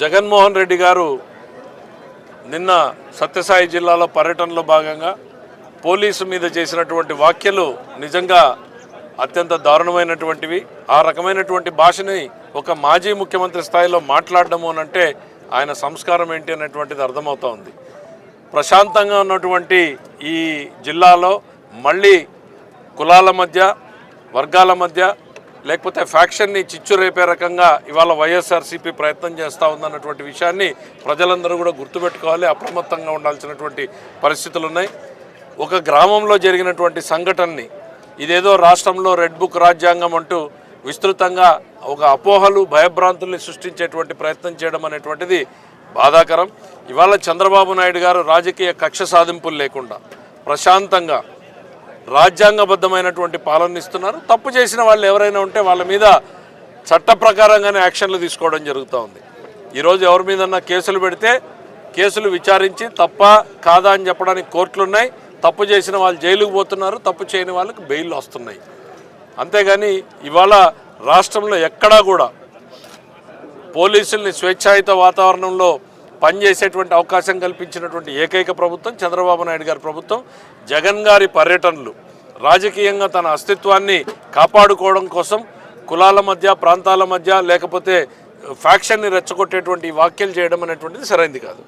జగన్మోహన్ రెడ్డి గారు నిన్న సత్యసాయి జిల్లాలో పర్యటనలో భాగంగా పోలీసు మీద చేసినటువంటి వ్యాఖ్యలు నిజంగా అత్యంత దారుణమైనటువంటివి. ఆ రకమైనటువంటి భాషని ఒక మాజీ ముఖ్యమంత్రి స్థాయిలో మాట్లాడడము అనంటే ఆయన సంస్కారం ఏంటి అనేటువంటిది అర్థమవుతోంది. ప్రశాంతంగా ఉన్నటువంటి ఈ జిల్లాలో మళ్ళీ కులాల మధ్య, వర్గాల మధ్య, లేకపోతే ఫ్యాక్షన్ని చిచ్చు రేపే రకంగా ఇవాళ వైఎస్ఆర్సీపీ ప్రయత్నం చేస్తూ ఉందన్నటువంటి విషయాన్ని ప్రజలందరూ కూడా గుర్తుపెట్టుకోవాలి. అప్రమత్తంగా ఉండాల్సినటువంటి పరిస్థితులు ఉన్నాయి. ఒక గ్రామంలో జరిగినటువంటి సంఘటనని ఇదేదో రాష్ట్రంలో రెడ్ బుక్ రాజ్యాంగం అంటూ విస్తృతంగా ఒక అపోహలు, భయభ్రాంతుల్ని సృష్టించేటువంటి ప్రయత్నం చేయడం అనేటువంటిది బాధాకరం. ఇవాళ చంద్రబాబు నాయుడు గారు రాజకీయ కక్ష సాధింపులు లేకుండా ప్రశాంతంగా రాజ్యాంగబద్ధమైనటువంటి పాలన ఇస్తున్నారు. తప్పు చేసిన వాళ్ళు ఎవరైనా ఉంటే వాళ్ళ మీద చట్ట ప్రకారంగానే యాక్షన్లు తీసుకోవడం జరుగుతూ ఉంది. ఈరోజు ఎవరి మీదన్నా కేసులు పెడితే కేసులు విచారించి తప్ప కాదా అని చెప్పడానికి కోర్టులు ఉన్నాయి. తప్పు చేసిన వాళ్ళు జైలుకు పోతున్నారు, తప్పు చేయని వాళ్ళకి బెయిల్ వస్తున్నాయి. అంతేగాని ఇవాళ రాష్ట్రంలో ఎక్కడా కూడా పోలీసుల్ని స్వేచ్ఛాయుత వాతావరణంలో పనిచేసేటువంటి అవకాశం కల్పించినటువంటి ఏకైక ప్రభుత్వం చంద్రబాబు నాయుడు గారి ప్రభుత్వం. జగన్ గారి పర్యటనలు రాజకీయంగా తన అస్తిత్వాన్ని కాపాడుకోవడం కోసం కులాల మధ్య, ప్రాంతాల మధ్య, లేకపోతే ఫ్యాక్షన్ని రెచ్చగొట్టేటువంటి వ్యాఖ్యలు చేయడం అనేటువంటిది సరైనది కాదు.